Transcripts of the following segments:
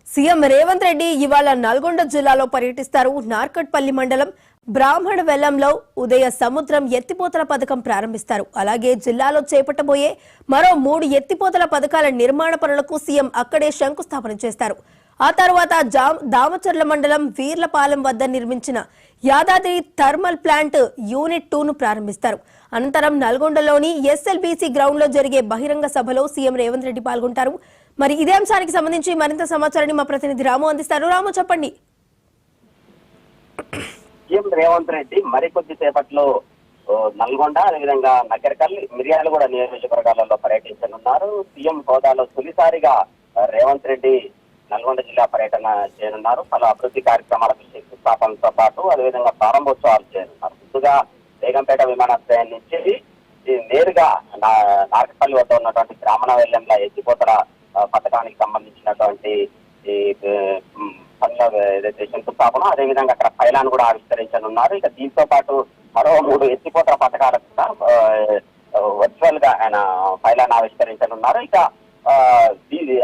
CM Revanth Reddy ఇవాళ నల్గొండ జిల్లాలో పర్యటిస్తారు. నార్కట్పల్లి మండలం బ్రాహ్మణ వెల్లంలో ఉదయ సముద్రం ఎత్తిపోతల పథకం ప్రారంభిస్తారు. అలాగే జిల్లాలో చేపట్టబోయే మరో 3 ఎత్తిపోతల పథకాల నిర్మాణ పనులకు సీఎం అక్కడే శంకుస్థాపన చేస్తారు. ఆ తర్వాత దామచర్ల మండలం వీర్లపాలెం వద్ద నిర్మించిన యాదాద్రి థర్మల్ ప్లాంట్ యూనిట్ 2ను ప్రారంభిస్తారు. అనంతరం నల్గొండలోని ఎస్ఎల్బీసీ గ్రౌండ్ లో జరిగే బహిరంగ సభలో సీఎం రేవంత్ రెడ్డి పాల్గొంటారు. మరి ఇదే అంశానికి సంబంధించి మరింత సమాచారాన్ని మా ప్రతినిధి రాము అందిస్తారు. రాము, చెప్పండి. సీఎం రేవంత్ రెడ్డి మరికొద్ది సేపట్లో నల్గొండ, అదేవిధంగా నగరికల్, మిర్యాలగూడ నియోజకవర్గాలలో పర్యటించనున్నారు. సీఎం హోదాలో తొలిసారిగా రేవంత్ రెడ్డి నల్గొండ జిల్లా పర్యటన చేయనున్నారు. పలు అభివృద్ధి కార్యక్రమాలకు శంకుస్థాపనతో పాటు అదేవిధంగా ప్రారంభోత్సవాలు చేయనున్నారు. ముందుగా బేగంపేట విమానాశ్రయం నుంచి నేరుగా నార్కపల్లి వద్ద ఉన్నటువంటి బ్రాహ్మణ వెల్లంలో ఎత్తిపోతల పథకానికి సంబంధించినటువంటి పనుల ఏదైతే శంకుస్థాపన, అదేవిధంగా అక్కడ పైలాన్ కూడా ఆవిష్కరించనున్నారు. ఇక దీంతో పాటు మరో 3 ఎత్తిపోతల పథకాలకు కూడా వర్చువల్ గా ఆయన పైలాన్ ఆవిష్కరించనున్నారు. ఇక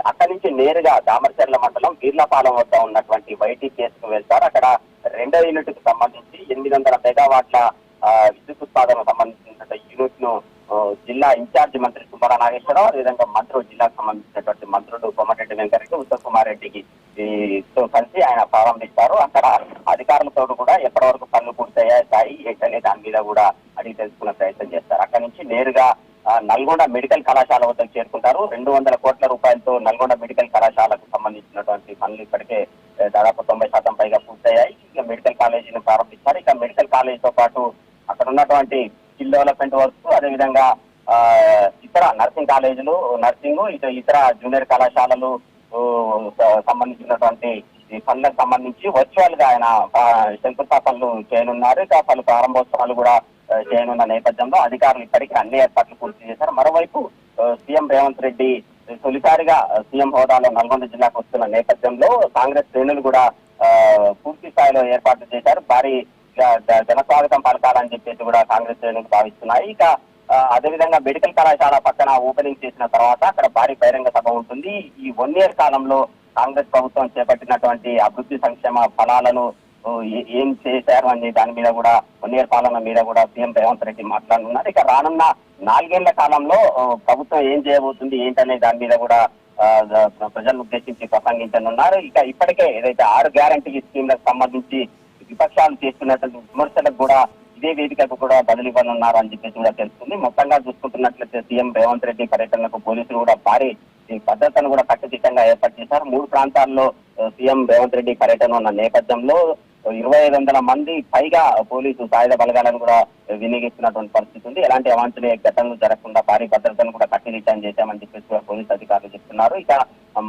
అక్కడి నుంచి నేరుగా దామరచర్ల మండలం వీర్లపాలెం వద్ద ఉన్నటువంటి వైటీపీఎస్ కు వెళ్తారు. అక్కడ 2వ యూనిట్ కు సంబంధించి 800 మెగావాట్ల విద్యుత్ ఉత్పాదనకు సంబంధించిన యూనిట్ ను జిల్లా ఇన్ఛార్జి మంత్రి తుమ్మల నాగేశ్వరరావు, అదేవిధంగా మంత్రులు, జిల్లాకు సంబంధించినటువంటి మంత్రులు కోమటిరెడ్డి వెంకరెడ్డి, ఉత్తమ్ కుమార్ రెడ్డికి తో కలిసి ఆయన ప్రారంభిస్తారు. అక్కడ అధికారులతో కూడా ఎప్పటి వరకు పనులు పూర్తయ్యాయి ఏంటనే దాని మీద కూడా అడిగి తెలుసుకునే ప్రయత్నం చేస్తారు. అక్కడి నుంచి నేరుగా నల్గొండ మెడికల్ కళాశాల వద్దకు చేరుకుంటారు. 200 కోట్ల రూపాయలతో నల్గొండ మెడికల్ కళాశాలకు సంబంధించినటువంటి పనులు ఇప్పటికే దాదాపు 90% పైగా పూర్తయ్యాయి. ఇక మెడికల్ కాలేజీని ప్రారంభిస్తారు. ఇక మెడికల్ కాలేజీతో పాటు అక్కడ ఉన్నటువంటి స్కిల్ డెవలప్మెంట్ వర్క్స్, అదేవిధంగా ఇతర నర్సింగ్ కాలేజీలు, నర్సింగ్, ఇతర జూనియర్ కళాశాలలు సంబంధించినటువంటి పనులకు సంబంధించి వర్చువల్ గా ఆయన శంకుస్థాపనలు చేయనున్నారు. ఇక పలు ప్రారంభోత్సవాలు కూడా చేయనున్న నేపథ్యంలో అధికారులు ఇప్పటికీ అన్ని ఏర్పాట్లు పూర్తి చేశారు. మరోవైపు సీఎం రేవంత్ రెడ్డి తొలిసారిగా సీఎం హోదాలో నల్గొండ జిల్లాకు వస్తున్న నేపథ్యంలో కాంగ్రెస్ శ్రేణులు కూడా పూర్తి స్థాయిలో ఏర్పాట్లు చేశారు. భారీ జనస్వాగతం పలకాలని చెప్పేసి కూడా కాంగ్రెస్ శ్రేణులు భావిస్తున్నాయి. ఇక అదేవిధంగా మెడికల్ కళాశాల పక్కన ఓపెనింగ్ చేసిన తర్వాత అక్కడ భారీ బహిరంగ సభ ఉంటుంది. ఈ 1 year కాలంలో కాంగ్రెస్ ప్రభుత్వం చేపట్టినటువంటి అభివృద్ధి సంక్షేమ ఫలాలను ఏం చేశారు అనే దాని మీద కూడా 1 year పాలన మీద కూడా సీఎం రేవంత్ రెడ్డి మాట్లాడుతున్నారు. ఇక రానున్న 4 ఏళ్ల కాలంలో ప్రభుత్వం ఏం చేయబోతుంది ఏంటనే దాని మీద కూడా ప్రజలను ఉద్దేశించి ప్రసంగించనున్నారు. ఇక ఇప్పటికే ఏదైతే 6 గ్యారంటీ స్కీమ్లకు సంబంధించి విపక్షాలు చేస్తున్నటువంటి విమర్శలకు కూడా ఇదే వేదికకు కూడా బదిలివ్వనున్నారు అని చెప్పేసి కూడా తెలుస్తుంది. మొత్తంగా చూసుకుంటున్నట్లయితే సీఎం రేవంత్ రెడ్డి పర్యటనకు పోలీసులు కూడా భారీ భద్రతను కూడా కట్టుదిట్టంగా ఏర్పాటు చేశారు. 3 ప్రాంతాల్లో సీఎం రేవంత్ రెడ్డి పర్యటన ఉన్న నేపథ్యంలో 2500 మంది పైగా పోలీసు సాయుధ బలగాలను కూడా వినియోగిస్తున్నటువంటి పరిస్థితి ఉంది. ఎలాంటి అవాంఛనీయ ఘటనలు జరగకుండా భారీ భద్రతను కూడా కట్టుదిట్టం చేశామని చెప్పేసి కూడా పోలీసు అధికారులు చెప్తున్నారు. ఇక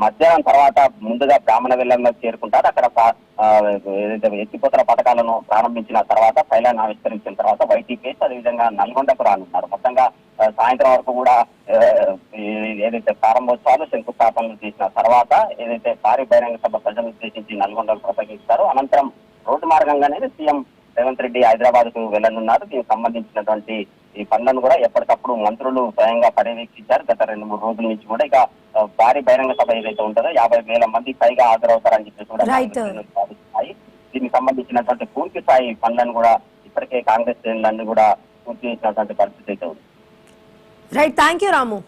మధ్యాహ్నం తర్వాత ముందుగా బ్రాహ్మణ వెల్లంలోకి చేరుకుంటారు. అక్కడ ఎత్తిపోతల పథకాలను ప్రారంభించిన తర్వాత పైలాన్ ఆవిష్కరించిన తర్వాత వైటీపీఎస్, అదేవిధంగా నల్గొండకు రానున్నారు. మొత్తంగా సాయంత్రం వరకు కూడా ఏదైతే ప్రారంభోత్సవాలు శంకుస్థాపనలు చేసిన తర్వాత ఏదైతే భారీ బహిరంగ సభ ప్రజలను ఉద్దేశించి నల్గొండకు ప్రసంగిస్తారో అనంతరం రోడ్డు మార్గంగానే సీఎం రేవంత్ రెడ్డి హైదరాబాద్ కు వెళ్లనున్నారు. దీనికి సంబంధించినటువంటి ఈ పనులను కూడా ఎప్పటికప్పుడు మంత్రులు స్వయంగా పర్యవేక్షించారు గత 2-3 రోజుల నుంచి కూడా. ఇక భారీ బహిరంగ సభ ఏదైతే ఉంటుందో 50,000 మంది పైగా హాజరవుతారని చెప్పేసి కూడా భావిస్తున్నాయి. దీనికి సంబంధించినటువంటి పూర్తి స్థాయి పనులను కూడా ఇప్పటికే కాంగ్రెస్ శ్రేణులన్నీ కూడా పూర్తి చేసినటువంటి పరిస్థితి అయితే ఉంది. Right, thank you Ramu.